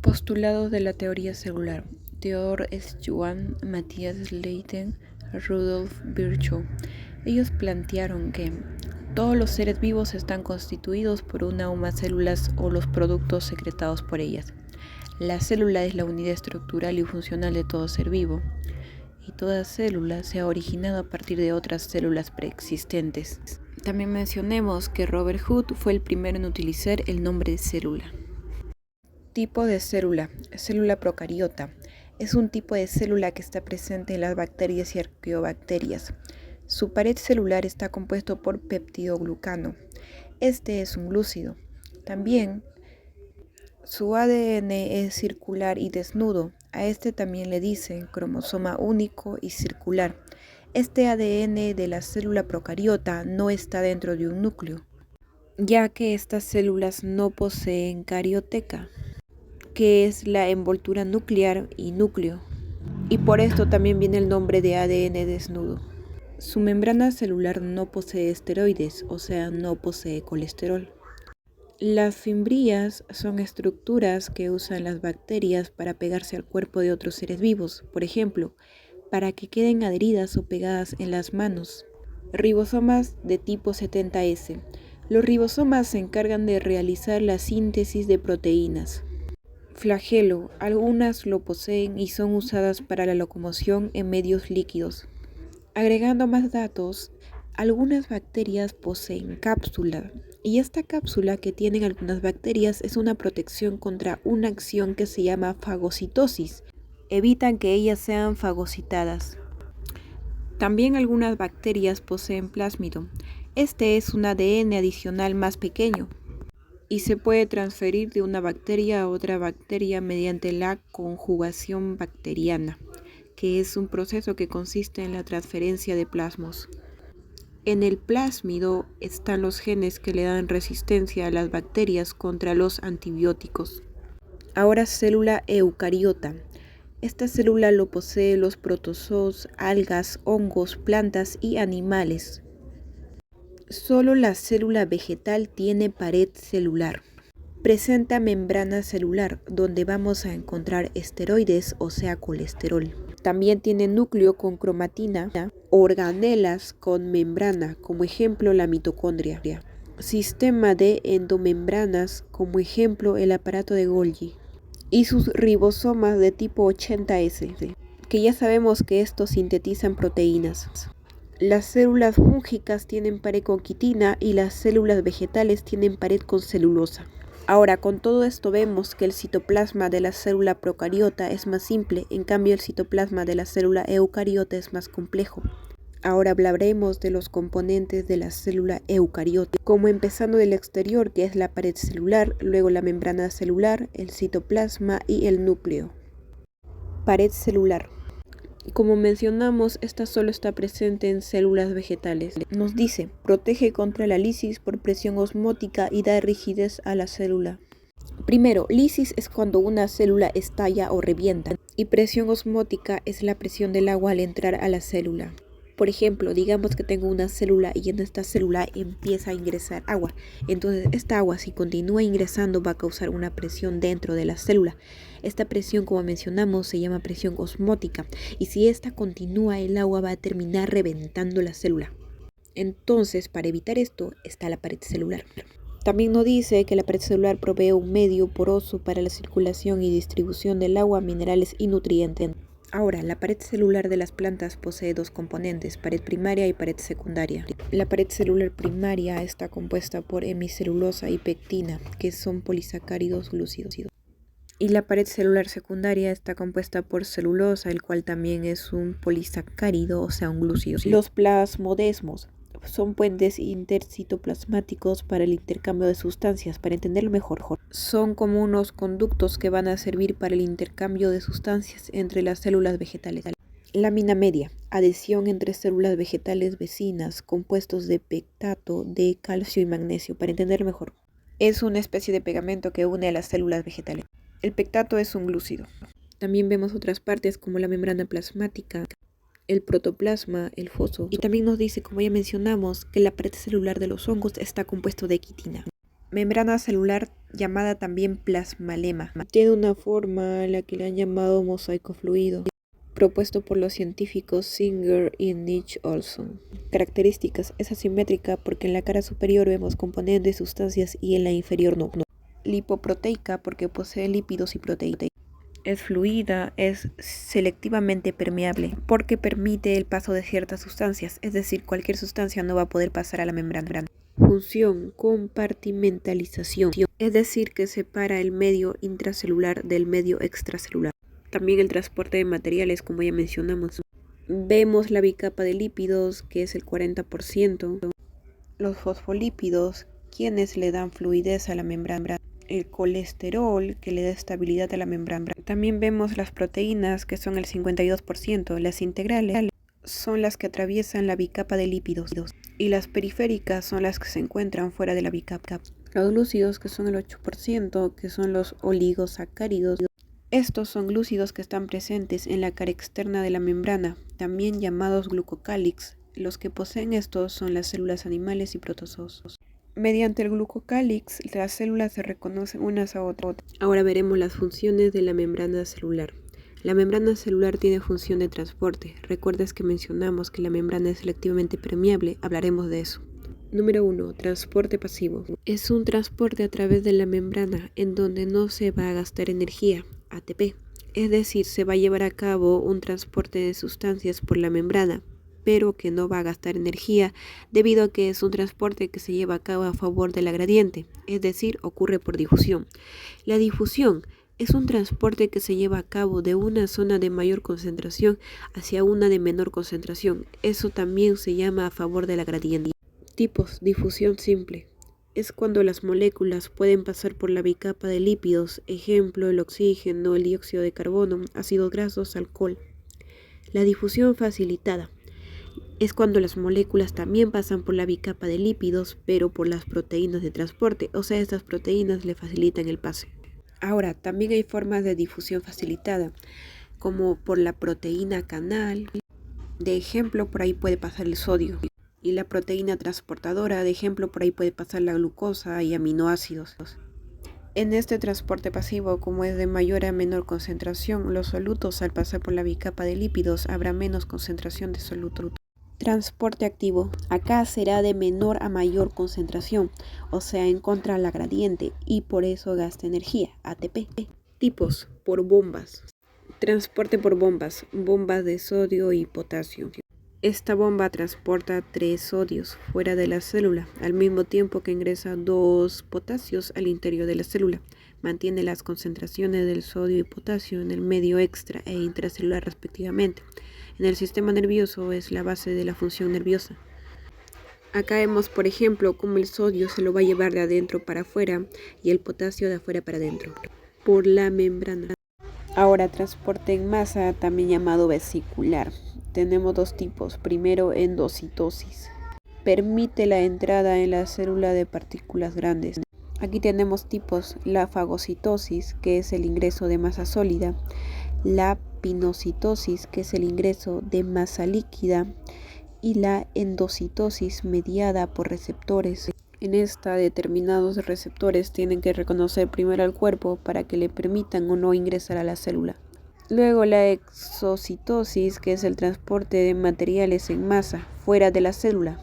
Postulados de la teoría celular. Theodor Schwann, Matthias Leiten, Rudolf Virchow. Ellos plantearon que todos los seres vivos están constituidos por una o más células o los productos secretados por ellas. La célula es la unidad estructural y funcional de todo ser vivo, y toda célula se ha originado a partir de otras células preexistentes. También mencionemos que Robert Hood fue el primero en utilizar el nombre de célula. Tipo de célula. Célula procariota. Es un tipo de célula que está presente en las bacterias y arqueobacterias. Su pared celular está compuesto por peptidoglucano. Este es un glúcido. También su ADN es circular y desnudo. A este también le dicen cromosoma único y circular. Este ADN de la célula procariota no está dentro de un núcleo, ya que estas células no poseen carioteca, que es la envoltura nuclear y núcleo, y por esto también viene el nombre de ADN desnudo. Su membrana celular no posee esteroides, o sea, no posee colesterol. Las fimbrias son estructuras que usan las bacterias para pegarse al cuerpo de otros seres vivos, por ejemplo, para que queden adheridas o pegadas en las manos. Ribosomas de tipo 70S. Los ribosomas se encargan de realizar la síntesis de proteínas. Flagelo. Algunas lo poseen y son usadas para la locomoción en medios líquidos. Agregando más datos, algunas bacterias poseen cápsula, y esta cápsula que tienen algunas bacterias es una protección contra una acción que se llama fagocitosis. Evitan que ellas sean fagocitadas. También algunas bacterias poseen plásmido. Este es un ADN adicional más pequeño y se puede transferir de una bacteria a otra bacteria mediante la conjugación bacteriana, que es un proceso que consiste en la transferencia de plasmos. En el plásmido están los genes que le dan resistencia a las bacterias contra los antibióticos. Ahora, célula eucariota. Esta célula lo posee los protozoos, algas, hongos, plantas y animales. Solo la célula vegetal tiene pared celular. Presenta membrana celular, donde vamos a encontrar esteroides, o sea, colesterol. También tiene núcleo con cromatina, organelas con membrana, como ejemplo la mitocondria. Sistema de endomembranas, como ejemplo el aparato de Golgi. Y sus ribosomas de tipo 80S, que ya sabemos que estos sintetizan proteínas. Las células fúngicas tienen pared con quitina y las células vegetales tienen pared con celulosa. Ahora, con todo esto vemos que el citoplasma de la célula procariota es más simple, en cambio el citoplasma de la célula eucariota es más complejo. Ahora hablaremos de los componentes de la célula eucariota, como empezando del exterior, que es la pared celular, luego la membrana celular, el citoplasma y el núcleo. Pared celular. Como mencionamos, esta solo está presente en células vegetales. Nos dice, protege contra la lisis por presión osmótica y da rigidez a la célula. Primero, lisis es cuando una célula estalla o revienta, y presión osmótica es la presión del agua al entrar a la célula. Por ejemplo, digamos que tengo una célula y en esta célula empieza a ingresar agua. Entonces, esta agua, si continúa ingresando, va a causar una presión dentro de la célula. Esta presión, como mencionamos, se llama presión osmótica. Y si esta continúa, el agua va a terminar reventando la célula. Entonces, para evitar esto, está la pared celular. También nos dice que la pared celular provee un medio poroso para la circulación y distribución del agua, minerales y nutrientes. Ahora, la pared celular de las plantas posee dos componentes, pared primaria y pared secundaria. La pared celular primaria está compuesta por hemicelulosa y pectina, que son polisacáridos glúcidos. Y la pared celular secundaria está compuesta por celulosa, el cual también es un polisacárido, o sea, un glúcido. Los plasmodesmos son puentes intercitoplasmáticos para el intercambio de sustancias. Para entenderlo mejor, son como unos conductos que van a servir para el intercambio de sustancias entre las células vegetales. Lámina media, adhesión entre células vegetales vecinas, compuestos de pectato, de calcio y magnesio. Para entenderlo mejor, es una especie de pegamento que une a las células vegetales. El pectato es un glúcido. También vemos otras partes como la membrana plasmática, el protoplasma, el foso. Y también nos dice, como ya mencionamos, que la pared celular de los hongos está compuesto de quitina. Membrana celular llamada también plasmalema. Tiene una forma a la que le han llamado mosaico fluido, propuesto por los científicos Singer y Niche Olson. Características: es asimétrica porque en la cara superior vemos componentes, sustancias y en la inferior no. Lipoproteica porque posee lípidos y proteínas. Es fluida, es selectivamente permeable porque permite el paso de ciertas sustancias, es decir, cualquier sustancia no va a poder pasar a la membrana. Función: compartimentalización, es decir, que separa el medio intracelular del medio extracelular. También el transporte de materiales, como ya mencionamos. Vemos la bicapa de lípidos, que es el 40%, los fosfolípidos, quienes le dan fluidez a la membrana, el colesterol, que le da estabilidad a la membrana. También vemos las proteínas, que son el 52%, las integrales son las que atraviesan la bicapa de lípidos, y las periféricas son las que se encuentran fuera de la bicapa. Los glúcidos, que son el 8%, que son los oligosacáridos. Estos son glúcidos que están presentes en la cara externa de la membrana, también llamados glucocálix. Los que poseen estos son las células animales y protozoos. Mediante el glucocálix, las células se reconocen unas a otras. Ahora veremos las funciones de la membrana celular. La membrana celular tiene función de transporte. ¿Recuerdas que mencionamos que la membrana es selectivamente permeable? Hablaremos de eso. Número 1. Transporte pasivo. Es un transporte a través de la membrana en donde no se va a gastar energía, ATP. Es decir, se va a llevar a cabo un transporte de sustancias por la membrana, pero que no va a gastar energía debido a que es un transporte que se lleva a cabo a favor de la gradiente, es decir, ocurre por difusión. La difusión es un transporte que se lleva a cabo de una zona de mayor concentración hacia una de menor concentración. Eso también se llama a favor de la gradiente. Tipos: difusión simple. Es cuando las moléculas pueden pasar por la bicapa de lípidos, ejemplo, el oxígeno, el dióxido de carbono, ácidos grasos, alcohol. La difusión facilitada es cuando las moléculas también pasan por la bicapa de lípidos, pero por las proteínas de transporte, o sea, estas proteínas le facilitan el pase. Ahora, también hay formas de difusión facilitada, como por la proteína canal. De ejemplo, por ahí puede pasar el sodio. Y la proteína transportadora, de ejemplo, por ahí puede pasar la glucosa y aminoácidos. En este transporte pasivo, como es de mayor a menor concentración, los solutos al pasar por la bicapa de lípidos habrá menos concentración de soluto. Transporte activo. Acá será de menor a mayor concentración, o sea, en contra de la gradiente, y por eso gasta energía, ATP. Tipos: por bombas. Transporte por bombas. Bombas de sodio y potasio. Esta bomba transporta 3 sodios fuera de la célula, al mismo tiempo que ingresa 2 potasios al interior de la célula. Mantiene las concentraciones del sodio y potasio en el medio extra e intracelular respectivamente. En el sistema nervioso es la base de la función nerviosa. Acá vemos, por ejemplo, cómo el sodio se lo va a llevar de adentro para afuera y el potasio de afuera para adentro, por la membrana. Ahora, transporte en masa, también llamado vesicular. Tenemos dos tipos. Primero, endocitosis. Permite la entrada en la célula de partículas grandes. Aquí tenemos tipos: la fagocitosis, que es el ingreso de masa sólida, la pinocitosis, que es el ingreso de masa líquida, y la endocitosis mediada por receptores. En esta, determinados receptores tienen que reconocer primero al cuerpo para que le permitan o no ingresar a la célula. Luego la exocitosis, que es el transporte de materiales en masa fuera de la célula.